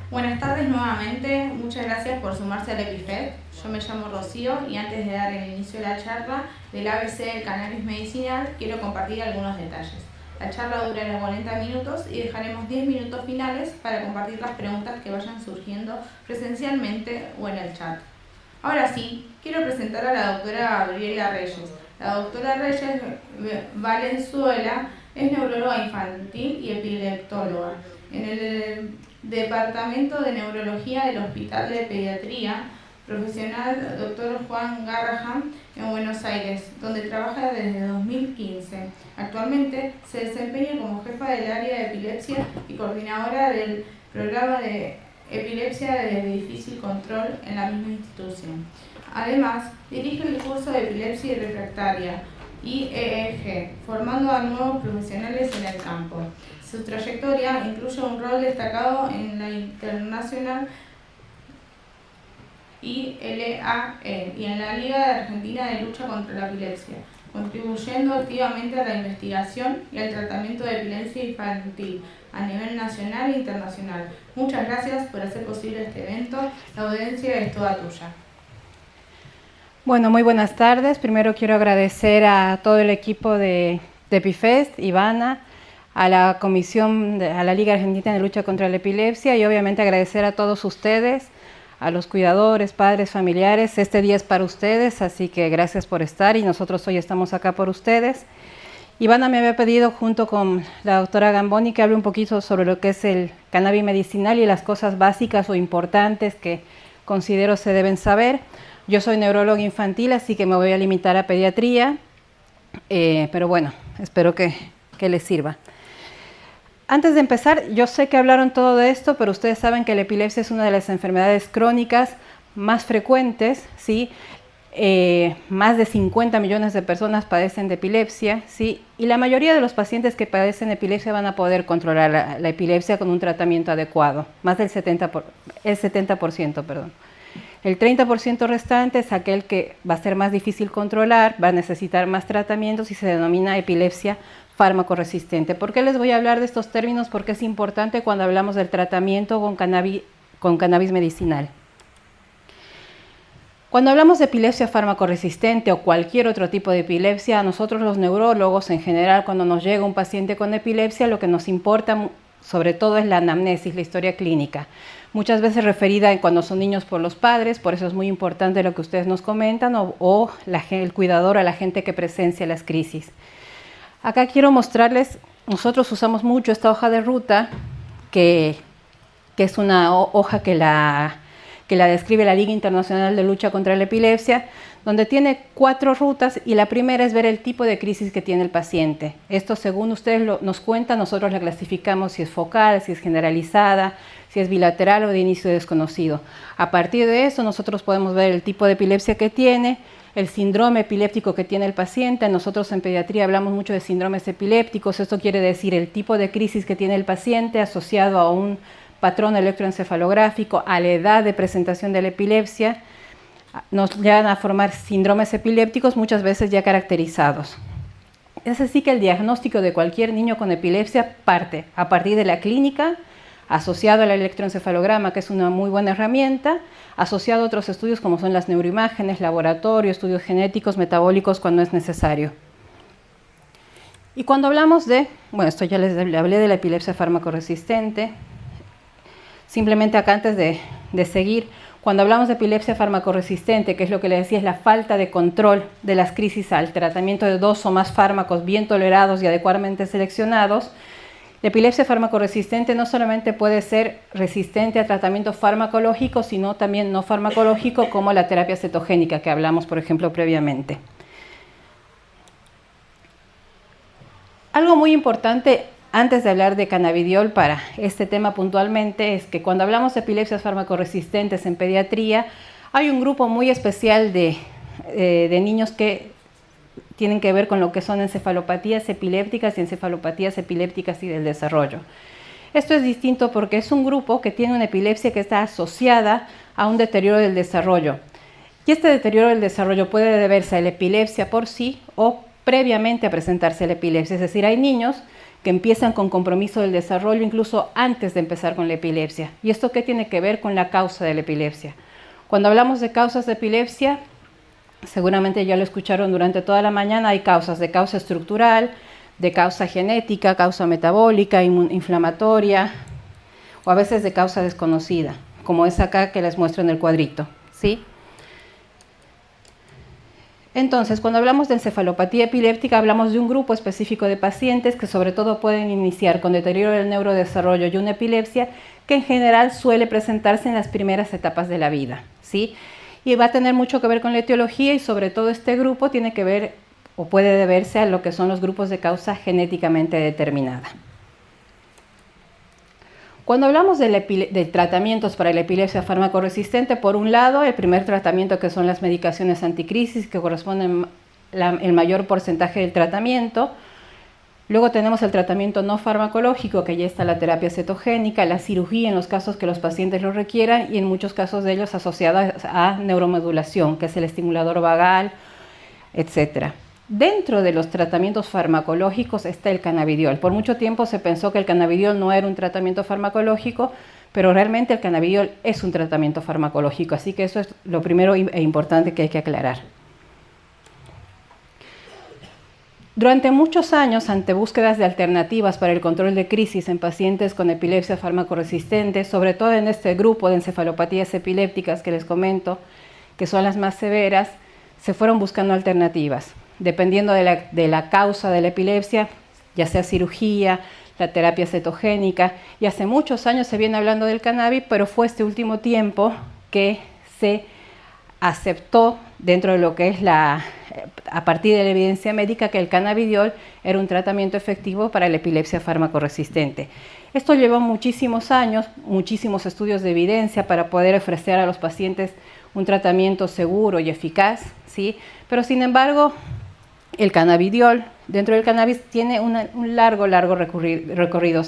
Buenas tardes nuevamente, muchas gracias por sumarse al EpiFed. Yo me llamo Rocío y antes de dar el inicio de la charla del ABC del cannabis medicinal, quiero compartir algunos detalles. La charla durará 40 minutos y dejaremos 10 minutos finales para compartir las preguntas que vayan surgiendo presencialmente o en el chat. Ahora sí, quiero presentar a la doctora Gabriela Reyes. La doctora Reyes Valenzuela es neuróloga infantil y epileptóloga en el Departamento de Neurología del Hospital de Pediatría Profesional Dr. Juan Garrahan en Buenos Aires, donde trabaja desde 2015. Actualmente se desempeña como jefa del área de epilepsia y coordinadora del programa de epilepsia de difícil control en la misma institución. Además, dirige el curso de epilepsia y refractaria IEEG, formando a nuevos profesionales en el campo. Su trayectoria incluye un rol destacado en la Internacional ILAE y en la Liga Argentina de Lucha contra la Epilepsia, contribuyendo activamente a la investigación y al tratamiento de epilepsia infantil a nivel nacional e internacional. Muchas gracias por hacer posible este evento. La audiencia es toda tuya. Bueno, muy buenas tardes. Primero quiero agradecer a todo el equipo de EpiFest, Ivana, a la Comisión, a la Liga Argentina de Lucha contra la Epilepsia y obviamente agradecer a todos ustedes, a los cuidadores, padres, familiares. Este día es para ustedes, así que gracias por estar y nosotros hoy estamos acá por ustedes. Ivana me había pedido junto con la doctora Gamboni que hable un poquito sobre lo que es el cannabis medicinal y las cosas básicas o importantes que considero se deben saber. Yo soy neuróloga infantil, así que me voy a limitar a pediatría, pero bueno, espero que les sirva. Antes de empezar, yo sé que hablaron todo de esto, pero ustedes saben que la epilepsia es una de las enfermedades crónicas más frecuentes, ¿sí? Más de 50 millones de personas padecen de epilepsia, ¿sí? Y la mayoría de los pacientes que padecen epilepsia van a poder controlar la epilepsia con un tratamiento adecuado, más del 70%, perdón. El 30% restante es aquel que va a ser más difícil controlar, va a necesitar más tratamientos y se denomina epilepsia fármaco-resistente. ¿Por qué les voy a hablar de estos términos? Porque es importante cuando hablamos del tratamiento con cannabis medicinal. Cuando hablamos de epilepsia fármaco-resistente o cualquier otro tipo de epilepsia, a nosotros los neurólogos en general, cuando nos llega un paciente con epilepsia, lo que nos importa sobre todo es la anamnesis, la historia clínica. Muchas veces referida cuando son niños por los padres, por eso es muy importante lo que ustedes nos comentan, o el cuidador, a la gente que presencia las crisis. Acá quiero mostrarles, nosotros usamos mucho esta hoja de ruta, que es una hoja que la describe la Liga Internacional de Lucha contra la Epilepsia, donde tiene 4 rutas y la primera es ver el tipo de crisis que tiene el paciente. Esto, según ustedes nos cuentan, nosotros la clasificamos si es focal, si es generalizada, si es bilateral o de inicio desconocido. A partir de eso, nosotros podemos ver el tipo de epilepsia que tiene, el síndrome epiléptico que tiene el paciente. Nosotros en pediatría hablamos mucho de síndromes epilépticos. Esto quiere decir el tipo de crisis que tiene el paciente asociado a un patrón electroencefalográfico, a la edad de presentación de la epilepsia. Nos llegan a formar síndromes epilépticos muchas veces ya caracterizados. Es así que el diagnóstico de cualquier niño con epilepsia parte a partir de la clínica, asociado al electroencefalograma, que es una muy buena herramienta, asociado a otros estudios como son las neuroimágenes, laboratorio, estudios genéticos, metabólicos cuando es necesario. Y cuando hablamos de, bueno, esto ya les hablé de la epilepsia fármaco-resistente. Simplemente acá antes de seguir, cuando hablamos de epilepsia fármaco-resistente, que es lo que les decía, es la falta de control de las crisis al tratamiento de 2 o más fármacos bien tolerados y adecuadamente seleccionados, la epilepsia fármaco-resistente no solamente puede ser resistente a tratamiento farmacológico, sino también no farmacológico, como la terapia cetogénica que hablamos, por ejemplo, previamente. Algo muy importante antes de hablar de cannabidiol para este tema puntualmente es que cuando hablamos de epilepsias fármaco-resistentes en pediatría, hay un grupo muy especial de niños que tienen que ver con lo que son encefalopatías epilépticas y encefalopatías epilépticas y del desarrollo. Esto es distinto porque es un grupo que tiene una epilepsia que está asociada a un deterioro del desarrollo. Y este deterioro del desarrollo puede deberse a la epilepsia por sí o previamente a presentarse la epilepsia. Es decir, hay niños que empiezan con compromiso del desarrollo incluso antes de empezar con la epilepsia. ¿Y esto qué tiene que ver con la causa de la epilepsia? Cuando hablamos de causas de epilepsia, seguramente ya lo escucharon durante toda la mañana, hay causas de causa estructural, de causa genética, causa metabólica, inflamatoria, o a veces de causa desconocida, como es acá que les muestro en el cuadrito, ¿sí? Entonces, cuando hablamos de encefalopatía epiléptica, hablamos de un grupo específico de pacientes que sobre todo pueden iniciar con deterioro del neurodesarrollo y una epilepsia que en general suele presentarse en las primeras etapas de la vida, ¿sí? Y va a tener mucho que ver con la etiología y sobre todo este grupo tiene que ver o puede deberse a lo que son los grupos de causa genéticamente determinada. Cuando hablamos de tratamientos para la epilepsia fármaco-resistente, por un lado, el primer tratamiento que son las medicaciones anticrisis, que corresponden el mayor porcentaje del tratamiento. Luego tenemos el tratamiento no farmacológico, que ya está la terapia cetogénica, la cirugía en los casos que los pacientes lo requieran y en muchos casos de ellos asociados a neuromodulación, que es el estimulador vagal, etc. Dentro de los tratamientos farmacológicos está el cannabidiol. Por mucho tiempo se pensó que el cannabidiol no era un tratamiento farmacológico, pero realmente el cannabidiol es un tratamiento farmacológico, así que eso es lo primero e importante que hay que aclarar. Durante muchos años, ante búsquedas de alternativas para el control de crisis en pacientes con epilepsia fármaco-resistente, sobre todo en este grupo de encefalopatías epilépticas que les comento, que son las más severas, se fueron buscando alternativas. Dependiendo de la causa de la epilepsia, ya sea cirugía, la terapia cetogénica, y hace muchos años se viene hablando del cannabis, pero fue este último tiempo que se aceptó dentro de lo que es a partir de la evidencia médica que el cannabidiol era un tratamiento efectivo para la epilepsia fármaco-resistente. Esto llevó muchísimos años, muchísimos estudios de evidencia para poder ofrecer a los pacientes un tratamiento seguro y eficaz, ¿sí? Pero sin embargo, el cannabidiol, dentro del cannabis, tiene un largo recorrido.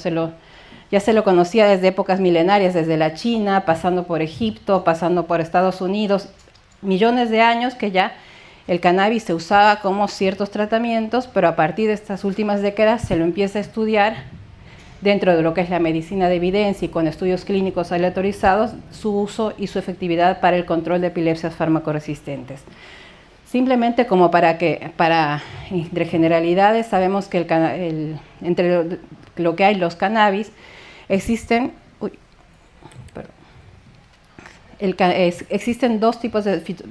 Ya se lo conocía desde épocas milenarias, desde la China, pasando por Egipto, pasando por Estados Unidos, millones de años que ya el cannabis se usaba como ciertos tratamientos, pero a partir de estas últimas décadas se lo empieza a estudiar dentro de lo que es la medicina de evidencia y con estudios clínicos aleatorizados, su uso y su efectividad para el control de epilepsias fármaco-resistentes. Simplemente como entre generalidades, sabemos que entre lo que hay los cannabis, existen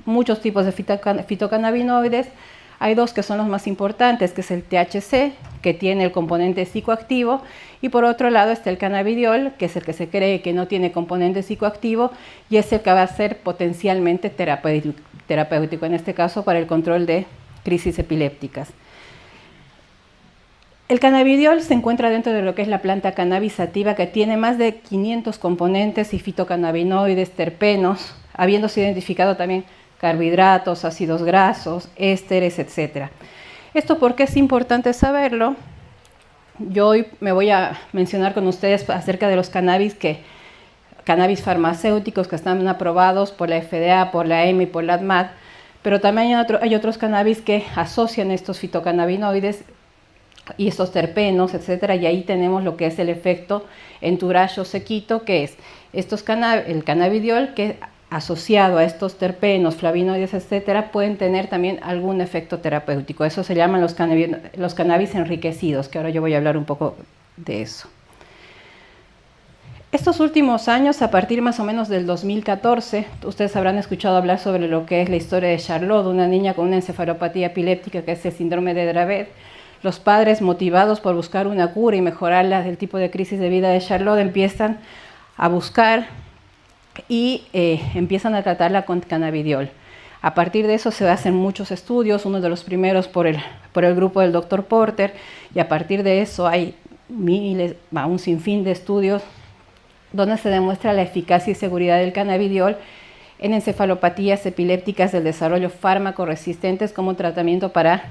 muchos tipos de fitocannabinoides. Hay dos que son los más importantes, que es el THC, que tiene el componente psicoactivo, y por otro lado está el cannabidiol, que es el que se cree que no tiene componente psicoactivo y es el que va a ser potencialmente terapéutico, en este caso para el control de crisis epilépticas. El cannabidiol se encuentra dentro de lo que es la planta cannabis sativa, que tiene más de 500 componentes y fitocannabinoides, terpenos, habiéndose identificado también carbohidratos, ácidos grasos, ésteres, etc. ¿Esto por qué es importante saberlo? Yo hoy me voy a mencionar con ustedes acerca de los cannabis farmacéuticos que están aprobados por la FDA, por la EMA y por la ADMAT, pero también hay otros cannabis que asocian estos fitocannabinoides y estos terpenos, etcétera, y ahí tenemos lo que es el efecto entourage o sequito, que es el cannabidiol, que asociado a estos terpenos, flavonoides, etcétera, pueden tener también algún efecto terapéutico. Eso se llaman los cannabis enriquecidos, que ahora yo voy a hablar un poco de eso. Estos últimos años, a partir más o menos del 2014, ustedes habrán escuchado hablar sobre lo que es la historia de Charlotte, una niña con una encefalopatía epiléptica, que es el síndrome de Dravet. Los padres, motivados por buscar una cura y mejorar el tipo de crisis de vida de Charlotte, empiezan a buscar y empiezan a tratarla con cannabidiol. A partir de eso se hacen muchos estudios, uno de los primeros por el grupo del Dr. Porter, y a partir de eso hay un sinfín de estudios donde se demuestra la eficacia y seguridad del cannabidiol en encefalopatías epilépticas del desarrollo fármaco-resistentes como tratamiento para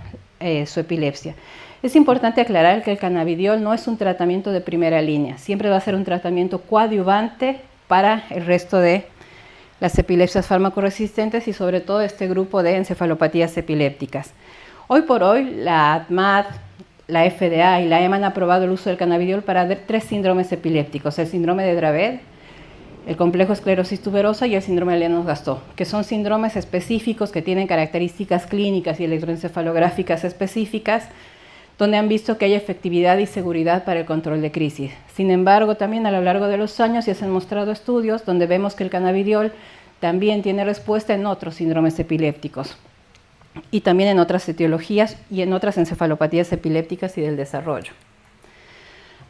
su epilepsia. Es importante aclarar que el cannabidiol no es un tratamiento de primera línea, siempre va a ser un tratamiento coadyuvante para el resto de las epilepsias fármaco-resistentes y sobre todo este grupo de encefalopatías epilépticas. Hoy por hoy la ADMAT la FDA y la EMA han aprobado el uso del cannabidiol para 3 síndromes epilépticos: el síndrome de Dravet, el complejo esclerosis tuberosa y el síndrome de Lennox-Gastaut, que son síndromes específicos que tienen características clínicas y electroencefalográficas específicas, donde han visto que hay efectividad y seguridad para el control de crisis. Sin embargo, también a lo largo de los años ya se han mostrado estudios donde vemos que el cannabidiol también tiene respuesta en otros síndromes epilépticos y también en otras etiologías y en otras encefalopatías epilépticas y del desarrollo.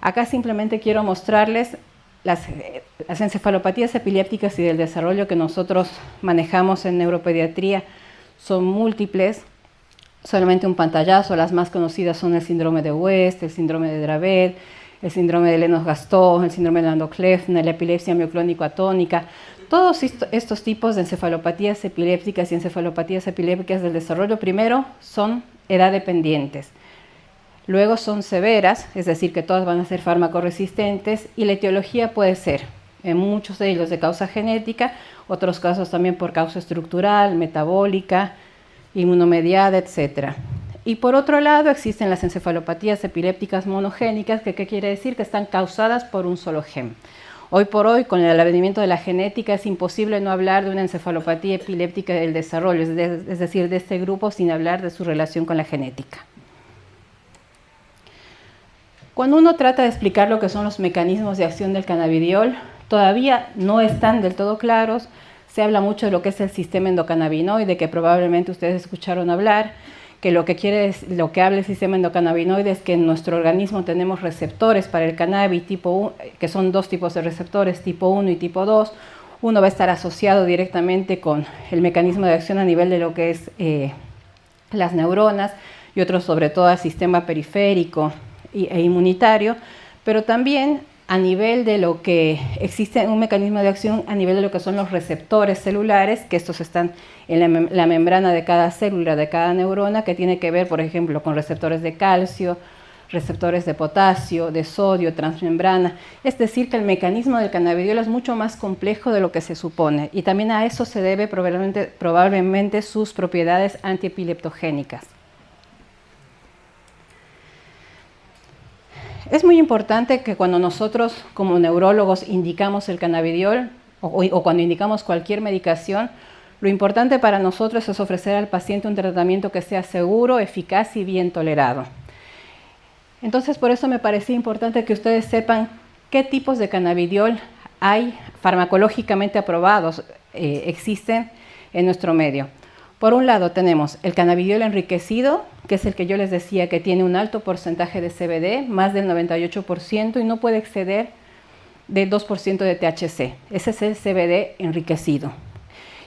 Acá simplemente quiero mostrarles las encefalopatías epilépticas y del desarrollo que nosotros manejamos en neuropediatría. Son múltiples. Solamente un pantallazo. Las más conocidas son el síndrome de West, el síndrome de Dravet, el síndrome de Lennox-Gastaut, el síndrome de Landau-Kleffner, la epilepsia mioclónico-atónica. Todos estos tipos de encefalopatías epilépticas y encefalopatías epilépticas del desarrollo, primero, son edad dependientes. Luego son severas, es decir, que todas van a ser fármaco-resistentes, y la etiología puede ser, en muchos de ellos, de causa genética, otros casos también por causa estructural, metabólica, inmunomediada, etc. Y por otro lado existen las encefalopatías epilépticas monogénicas, que ¿qué quiere decir? Que están causadas por un solo gen. Hoy por hoy, con el advenimiento de la genética, es imposible no hablar de una encefalopatía epiléptica del desarrollo, es decir, de este grupo, sin hablar de su relación con la genética. Cuando uno trata de explicar lo que son los mecanismos de acción del cannabidiol, todavía no están del todo claros. Se habla mucho de lo que es el sistema endocannabinoide, que probablemente ustedes escucharon hablar, que lo que habla el sistema endocannabinoide es que en nuestro organismo tenemos receptores para el cannabis tipo 1, que son 2 tipos de receptores, tipo 1 y tipo 2. Uno va a estar asociado directamente con el mecanismo de acción a nivel de lo que es las neuronas, y otro sobre todo al sistema periférico e inmunitario, pero también a nivel de lo que existe un mecanismo de acción a nivel de lo que son los receptores celulares, que estos están en la membrana de cada célula, de cada neurona, que tiene que ver, por ejemplo, con receptores de calcio, receptores de potasio, de sodio, transmembrana. Es decir, que el mecanismo del cannabidiol es mucho más complejo de lo que se supone, y también a eso se debe probablemente sus propiedades antiepileptogénicas. Es muy importante que cuando nosotros como neurólogos indicamos el cannabidiol o cuando indicamos cualquier medicación, lo importante para nosotros es ofrecer al paciente un tratamiento que sea seguro, eficaz y bien tolerado. Entonces, por eso me parecía importante que ustedes sepan qué tipos de cannabidiol hay farmacológicamente aprobados, existen en nuestro medio. Por un lado tenemos el cannabidiol enriquecido, que es el que yo les decía que tiene un alto porcentaje de CBD, más del 98%, y no puede exceder del 2% de THC. Ese es el CBD enriquecido.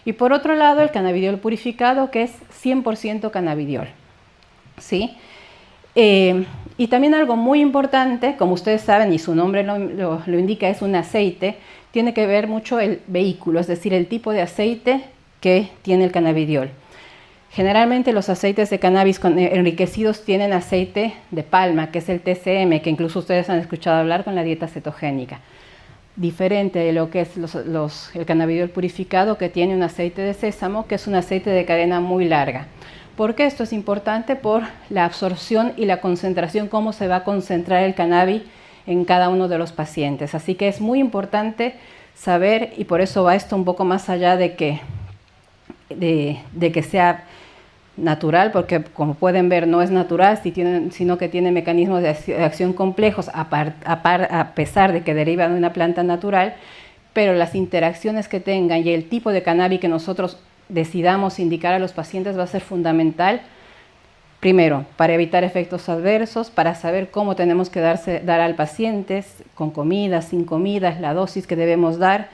Y por otro lado, el cannabidiol purificado, que es 100% cannabidiol. ¿Sí? Y también algo muy importante, como ustedes saben y su nombre lo indica, es un aceite, tiene que ver mucho el vehículo, es decir, el tipo de aceite que tiene el cannabidiol. Generalmente los aceites de cannabis enriquecidos tienen aceite de palma, que es el TCM, que incluso ustedes han escuchado hablar con la dieta cetogénica. Diferente de lo que es el cannabidiol purificado, que tiene un aceite de sésamo, que es un aceite de cadena muy larga. ¿Por qué esto es importante? Por la absorción y la concentración, cómo se va a concentrar el cannabis en cada uno de los pacientes. Así que es muy importante saber, y por eso va esto un poco más allá de que sea natural, porque como pueden ver no es natural, sino que tiene mecanismos de acción complejos, a pesar de que deriva de una planta natural, pero las interacciones que tengan y el tipo de cannabis que nosotros decidamos indicar a los pacientes va a ser fundamental, primero, para evitar efectos adversos, para saber cómo tenemos que dar al paciente, con comidas, sin comidas, la dosis que debemos dar,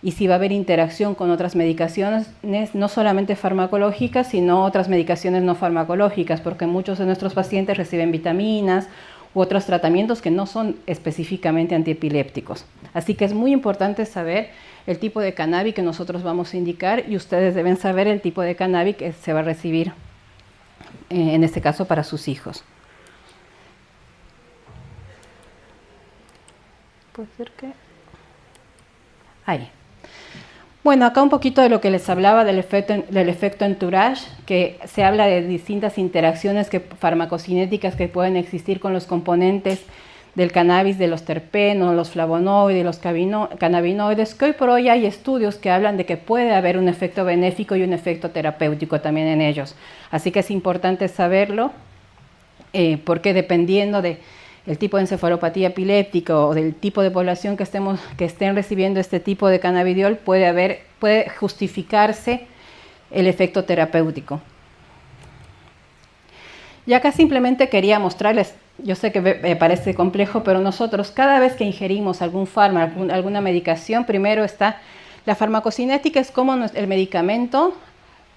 y si va a haber interacción con otras medicaciones, no solamente farmacológicas, sino otras medicaciones no farmacológicas, porque muchos de nuestros pacientes reciben vitaminas u otros tratamientos que no son específicamente antiepilépticos. Así que es muy importante saber el tipo de cannabis que nosotros vamos a indicar, y ustedes deben saber el tipo de cannabis que se va a recibir, en este caso para sus hijos. ¿Puede ser que? Ahí. Bueno, acá un poquito de lo que les hablaba del efecto entourage. que se habla de distintas interacciones farmacocinéticas que pueden existir con los componentes del cannabis, de los terpenos, los flavonoides, los cannabinoides, que hoy por hoy hay estudios que hablan de que puede haber un efecto benéfico y un efecto terapéutico también en ellos. Así que es importante saberlo, porque dependiendo del tipo de encefalopatía epiléptica o del tipo de población que estén recibiendo este tipo de cannabidiol, puede justificarse el efecto terapéutico. Y acá simplemente quería mostrarles, yo sé que me parece complejo, pero nosotros cada vez que ingerimos algún fármaco, alguna medicación, primero está la farmacocinética, es cómo el medicamento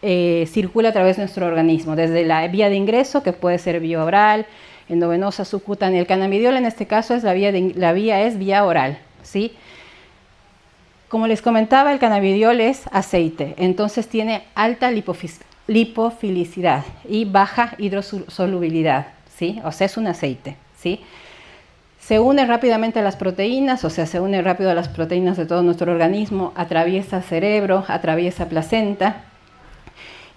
circula a través de nuestro organismo, desde la vía de ingreso, que puede ser vía oral, endovenosa, subcutánea. El cannabidiol en este caso es la vía es vía oral, ¿sí? Como les comentaba, el cannabidiol es aceite, entonces tiene alta lipofilicidad y baja hidrosolubilidad, ¿sí? O sea, es un aceite, ¿sí? Se une rápidamente a las proteínas, o sea, se une rápido a las proteínas de todo nuestro organismo, atraviesa cerebro, atraviesa placenta,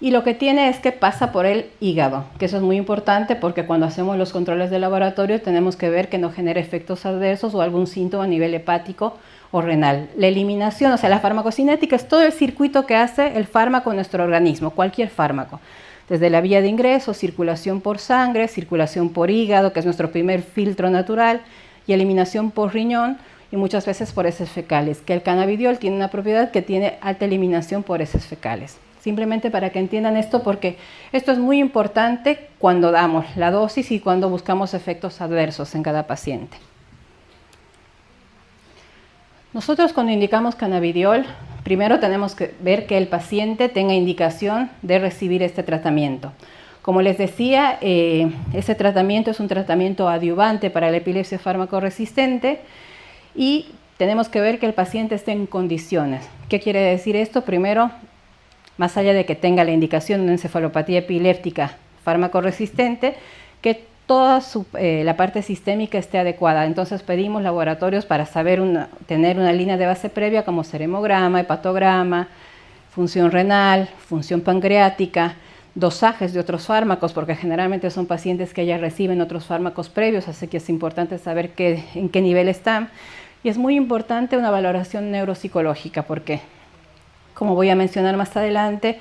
y lo que tiene es que pasa por el hígado, que eso es muy importante porque cuando hacemos los controles de laboratorio tenemos que ver que no genere efectos adversos o algún síntoma a nivel hepático o renal. La eliminación, o sea, la farmacocinética es todo el circuito que hace el fármaco en nuestro organismo, cualquier fármaco. Desde la vía de ingreso, circulación por sangre, circulación por hígado, que es nuestro primer filtro natural, y eliminación por riñón y muchas veces por heces fecales, que el cannabidiol tiene una propiedad que tiene alta eliminación por heces fecales. Simplemente para que entiendan esto, porque esto es muy importante cuando damos la dosis y cuando buscamos efectos adversos en cada paciente. Nosotros cuando indicamos cannabidiol, primero tenemos que ver que el paciente tenga indicación de recibir este tratamiento. Como les decía, ese tratamiento es un tratamiento adyuvante para la epilepsia fármaco-resistente y tenemos que ver que el paciente esté en condiciones. ¿Qué quiere decir esto? Primero, más allá de que tenga la indicación de una encefalopatía epiléptica fármaco-resistente, que toda la parte sistémica esté adecuada. Entonces pedimos laboratorios para tener una línea de base previa como seremograma, hepatograma, función renal, función pancreática, dosajes de otros fármacos, porque generalmente son pacientes que ya reciben otros fármacos previos, así que es importante saber en qué nivel están. Y es muy importante una valoración neuropsicológica, porque como voy a mencionar más adelante,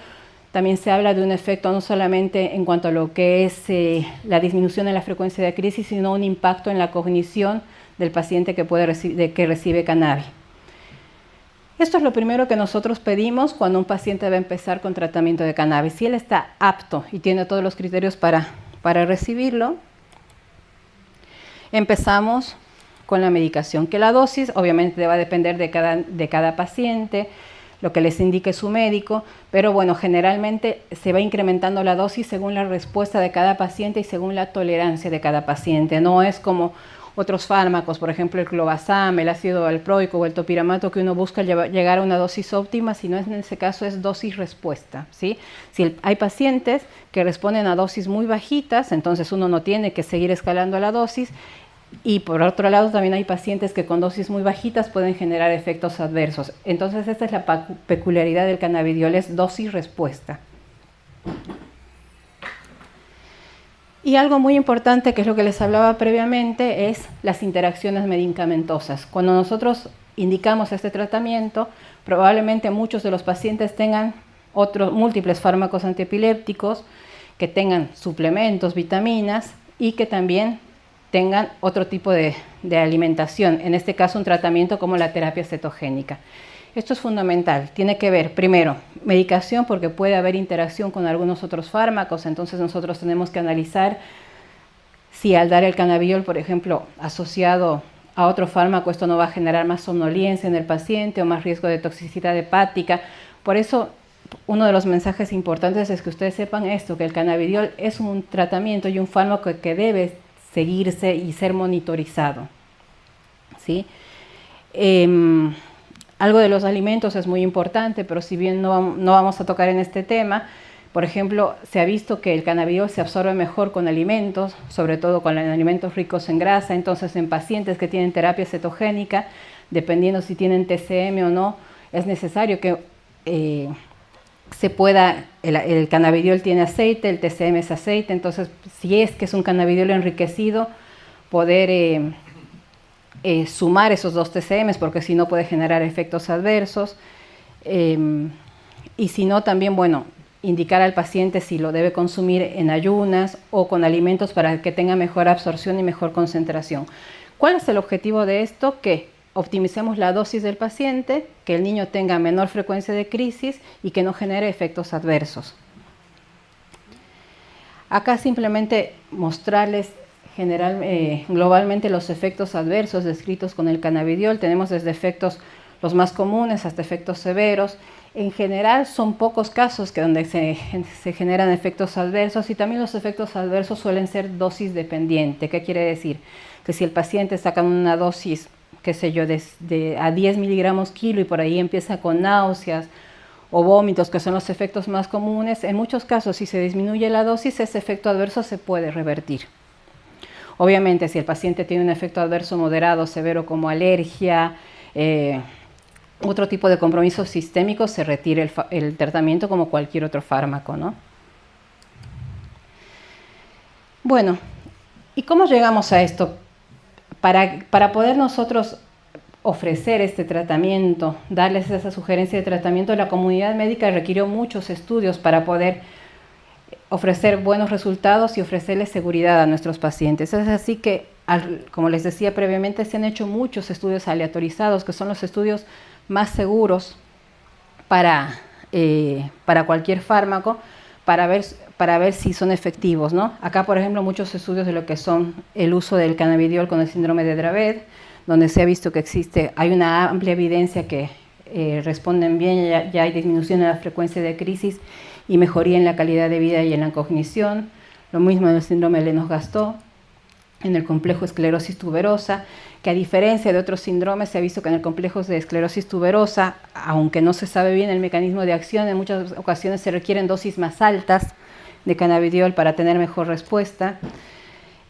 también se habla de un efecto no solamente en cuanto a lo que es la disminución en la frecuencia de crisis, sino un impacto en la cognición del paciente que recibe cannabis. Esto es lo primero que nosotros pedimos cuando un paciente va a empezar con tratamiento de cannabis. Si él está apto y tiene todos los criterios para recibirlo, empezamos con la medicación, que la dosis obviamente va a depender de cada paciente, lo que les indique su médico, pero bueno, generalmente se va incrementando la dosis según la respuesta de cada paciente y según la tolerancia de cada paciente. No es como otros fármacos, por ejemplo el clobazam, el ácido valproico o el topiramato, que uno busca llegar a una dosis óptima, sino en ese caso es dosis-respuesta, ¿sí? Si hay pacientes que responden a dosis muy bajitas, entonces uno no tiene que seguir escalando la dosis. Y por otro lado también hay pacientes que con dosis muy bajitas pueden generar efectos adversos. Entonces esta es la peculiaridad del cannabidiol, es dosis-respuesta. Y algo muy importante, que es lo que les hablaba previamente, es las interacciones medicamentosas. Cuando nosotros indicamos este tratamiento, probablemente muchos de los pacientes tengan múltiples fármacos antiepilépticos, que tengan suplementos, vitaminas y que también tengan otro tipo de alimentación, en este caso un tratamiento como la terapia cetogénica. Esto es fundamental, tiene que ver primero medicación, porque puede haber interacción con algunos otros fármacos, entonces nosotros tenemos que analizar si al dar el cannabidiol, por ejemplo, asociado a otro fármaco, esto no va a generar más somnolencia en el paciente o más riesgo de toxicidad hepática. Por eso uno de los mensajes importantes es que ustedes sepan esto, que el cannabidiol es un tratamiento y un fármaco que debe seguirse y ser monitorizado, ¿sí? Algo de los alimentos es muy importante, pero si bien no vamos a tocar en este tema, por ejemplo, se ha visto que el cannabidiol se absorbe mejor con alimentos, sobre todo con alimentos ricos en grasa. Entonces, en pacientes que tienen terapia cetogénica, dependiendo si tienen TCM o no, es necesario que el cannabidiol tiene aceite, el TCM es aceite, entonces si es que es un cannabidiol enriquecido, poder sumar esos dos TCMs, porque si no puede generar efectos adversos. Y si no, también, bueno, indicar al paciente si lo debe consumir en ayunas o con alimentos para que tenga mejor absorción y mejor concentración. ¿Cuál es el objetivo de esto? Que optimicemos la dosis del paciente, que el niño tenga menor frecuencia de crisis y que no genere efectos adversos. Acá simplemente mostrarles globalmente los efectos adversos descritos con el cannabidiol. Tenemos desde efectos los más comunes hasta efectos severos. En general son pocos casos donde se generan efectos adversos, y también los efectos adversos suelen ser dosis dependiente. ¿Qué quiere decir? Que si el paciente saca una dosis, qué sé yo, a 10 miligramos kilo y por ahí empieza con náuseas o vómitos, que son los efectos más comunes, en muchos casos si se disminuye la dosis, ese efecto adverso se puede revertir. Obviamente, si el paciente tiene un efecto adverso moderado, severo, como alergia, otro tipo de compromisos sistémicos, se retira el tratamiento como cualquier otro fármaco, ¿no? Bueno, ¿y cómo llegamos a esto? Para poder nosotros ofrecer este tratamiento, darles esa sugerencia de tratamiento, la comunidad médica requirió muchos estudios para poder ofrecer buenos resultados y ofrecerles seguridad a nuestros pacientes. Es así que, como les decía previamente, se han hecho muchos estudios aleatorizados, que son los estudios más seguros para cualquier fármaco, para ver si son efectivos, ¿no? Acá, por ejemplo, muchos estudios de lo que son el uso del cannabidiol con el síndrome de Dravet, donde se ha visto que hay una amplia evidencia que responden bien, ya hay disminución en la frecuencia de crisis y mejoría en la calidad de vida y en la cognición. Lo mismo en el síndrome de Lennox-Gastaut, en el complejo esclerosis tuberosa, que a diferencia de otros síndromes se ha visto que en el complejo de esclerosis tuberosa, aunque no se sabe bien el mecanismo de acción, en muchas ocasiones se requieren dosis más altas de cannabidiol para tener mejor respuesta.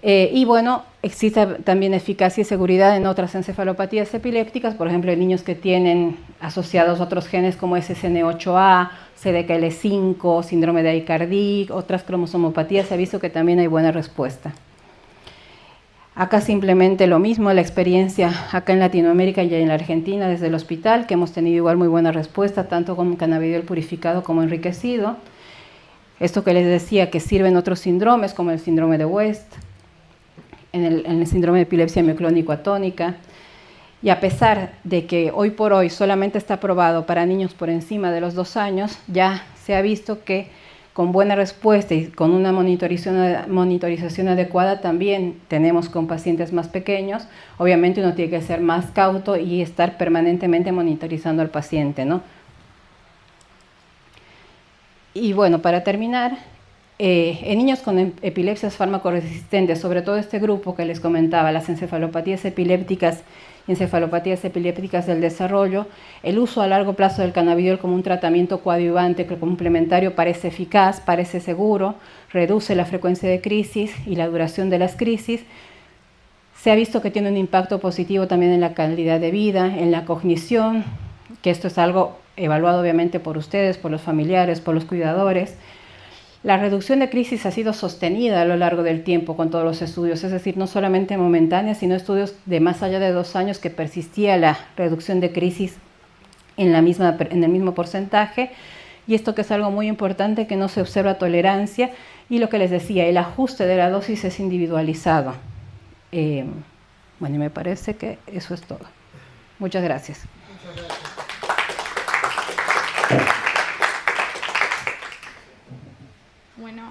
Y bueno, existe también eficacia y seguridad en otras encefalopatías epilépticas, por ejemplo, en niños que tienen asociados otros genes como SSN8A, CDKL5, síndrome de Aicardi, otras cromosomopatías, se ha visto que también hay buena respuesta. Acá simplemente lo mismo, la experiencia acá en Latinoamérica y en la Argentina desde el hospital, que hemos tenido igual muy buena respuesta, tanto con cannabidiol purificado como enriquecido. Esto que les decía, que sirve en otros síndromes, como el síndrome de West, en el síndrome de epilepsia mioclónico atónica. Y a pesar de que hoy por hoy solamente está aprobado para niños por encima de los 2 años, ya se ha visto que con buena respuesta y con una monitorización adecuada también tenemos con pacientes más pequeños. Obviamente uno tiene que ser más cauto y estar permanentemente monitorizando al paciente, ¿no? Y bueno, para terminar, en niños con epilepsias fármaco-resistentes, sobre todo este grupo que les comentaba, las encefalopatías epilépticas y encefalopatías epilépticas del desarrollo, el uso a largo plazo del cannabidiol como un tratamiento coadyuvante complementario parece eficaz, parece seguro, reduce la frecuencia de crisis y la duración de las crisis. Se ha visto que tiene un impacto positivo también en la calidad de vida, en la cognición, que esto es algo evaluado obviamente por ustedes, por los familiares, por los cuidadores. La reducción de crisis ha sido sostenida a lo largo del tiempo con todos los estudios, es decir, no solamente momentánea, sino estudios de más allá de 2 años que persistía la reducción de crisis en el mismo porcentaje. Y esto que es algo muy importante, que no se observa tolerancia, y lo que les decía, el ajuste de la dosis es individualizado. Bueno, y me parece que eso es todo. Muchas gracias. Muchas gracias. Bueno,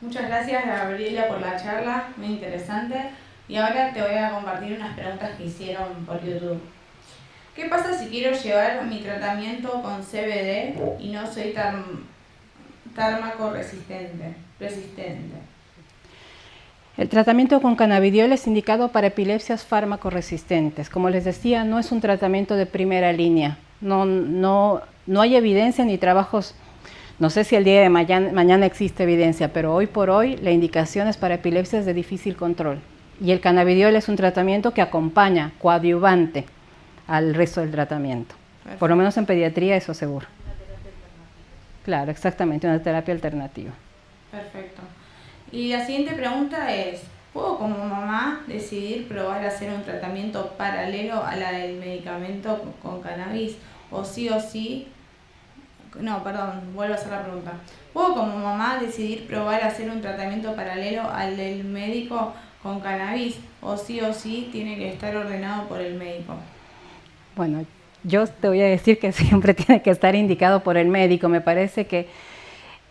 muchas gracias Gabriela por la charla, muy interesante. Y ahora te voy a compartir unas preguntas que hicieron por YouTube. ¿Qué pasa si quiero llevar mi tratamiento con CBD y no soy fármaco resistente? El tratamiento con cannabidiol es indicado para epilepsias fármaco-resistentes. Como les decía, no es un tratamiento de primera línea. No hay evidencia ni trabajos. No sé si el día de mañana existe evidencia, pero hoy por hoy la indicación es para epilepsias de difícil control. Y el cannabidiol es un tratamiento que acompaña, coadyuvante, al resto del tratamiento. Perfecto. Por lo menos en pediatría, eso seguro. Claro, exactamente, una terapia alternativa. Perfecto. Y la siguiente pregunta es, ¿puedo como mamá decidir probar hacer un tratamiento paralelo a la del medicamento con cannabis? O sí, no, perdón, vuelvo a hacer la pregunta. ¿Puedo como mamá decidir probar hacer un tratamiento paralelo al del médico con cannabis? O sí tiene que estar ordenado por el médico? Bueno, yo te voy a decir que siempre tiene que estar indicado por el médico. Me parece que,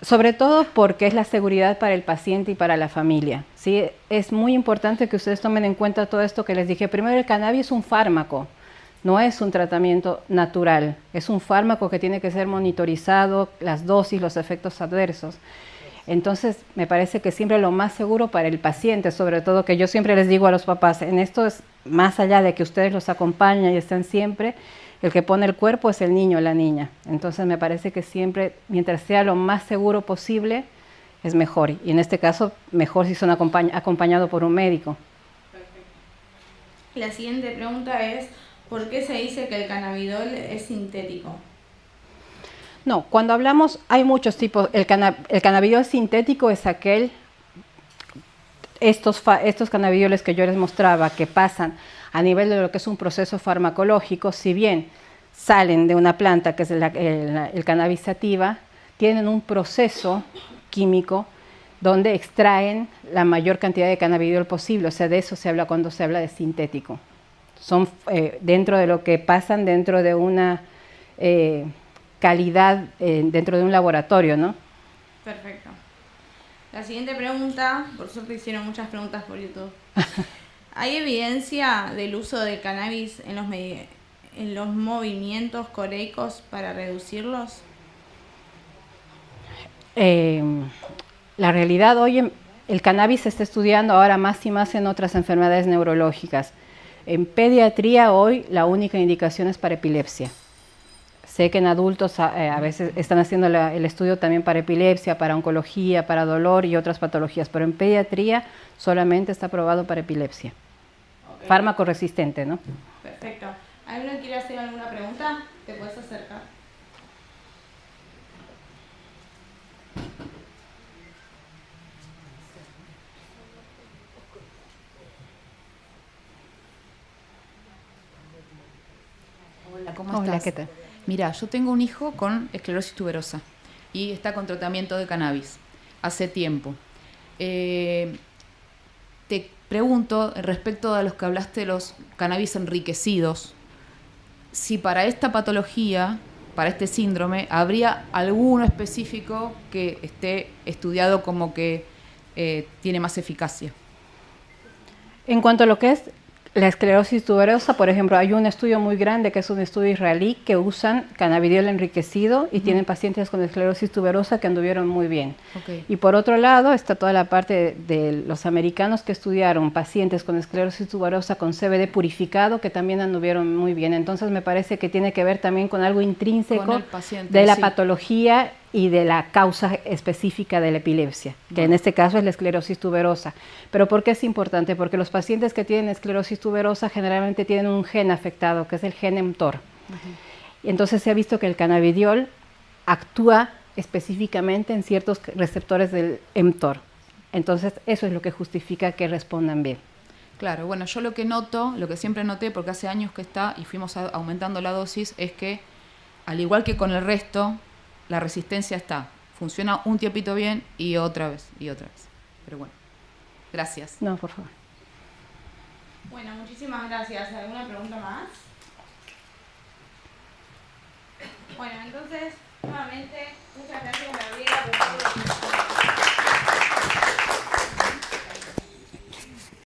sobre todo porque es la seguridad para el paciente y para la familia, ¿sí? Es muy importante que ustedes tomen en cuenta todo esto que les dije. Primero, el cannabis es un fármaco, no es un tratamiento natural. Es un fármaco que tiene que ser monitorizado, las dosis, los efectos adversos. Entonces, me parece que siempre lo más seguro para el paciente, sobre todo que yo siempre les digo a los papás, en esto es más allá de que ustedes los acompañan y estén siempre, el que pone el cuerpo es el niño o la niña. Entonces, me parece que siempre, mientras sea lo más seguro posible, es mejor. Y en este caso, mejor si son acompañados por un médico. Perfecto. La siguiente pregunta es, ¿por qué se dice que el cannabidol es sintético? No, cuando hablamos, hay muchos tipos. El cannabidiol sintético es estos cannabidioles que yo les mostraba, que pasan a nivel de lo que es un proceso farmacológico, si bien salen de una planta, que es el cannabis sativa, tienen un proceso químico donde extraen la mayor cantidad de cannabidiol posible. O sea, de eso se habla cuando se habla de sintético. Son dentro de lo que pasan dentro de una calidad dentro de un laboratorio, ¿no? Perfecto. La siguiente pregunta, por suerte hicieron muchas preguntas por YouTube. ¿Hay evidencia del uso de cannabis en los movimientos coreicos para reducirlos? La realidad hoy, el cannabis se está estudiando ahora más y más en otras enfermedades neurológicas. En pediatría hoy la única indicación es para epilepsia. Sé que en adultos a veces están haciendo el estudio también para epilepsia, para oncología, para dolor y otras patologías, pero en pediatría solamente está aprobado para epilepsia. Okay. Fármaco resistente, ¿no? Perfecto. ¿Alguien quiere hacer alguna pregunta? ¿Te puedes acercar? Hola, ¿cómo estás? Hola, ¿qué tal? Mira, yo tengo un hijo con esclerosis tuberosa y está con tratamiento de cannabis hace tiempo. Te pregunto, respecto a los que hablaste de los cannabis enriquecidos, si para esta patología, para este síndrome, habría alguno específico que esté estudiado como que tiene más eficacia. En cuanto a lo que es la esclerosis tuberosa, por ejemplo, hay un estudio muy grande que es un estudio israelí que usan cannabidiol enriquecido y tienen pacientes con esclerosis tuberosa que anduvieron muy bien. Okay. Y por otro lado está toda la parte de los americanos que estudiaron pacientes con esclerosis tuberosa con CBD purificado que también anduvieron muy bien. Entonces me parece que tiene que ver también con algo intrínseco de la patología y de la causa específica de la epilepsia, que en este caso es la esclerosis tuberosa. ¿Pero por qué es importante? Porque los pacientes que tienen esclerosis tuberosa generalmente tienen un gen afectado, que es el gen mTOR. Y entonces se ha visto que el cannabidiol actúa específicamente en ciertos receptores del mTOR. Entonces eso es lo que justifica que respondan bien. Claro, bueno, yo lo que noto, lo que siempre noté, porque hace años que está y fuimos aumentando la dosis, es que al igual que con el resto, la resistencia está. Funciona un tiempito bien y otra vez, y otra vez. Pero bueno, gracias. No, por favor. Bueno, muchísimas gracias. ¿Alguna pregunta más? Bueno, entonces, nuevamente, muchas gracias.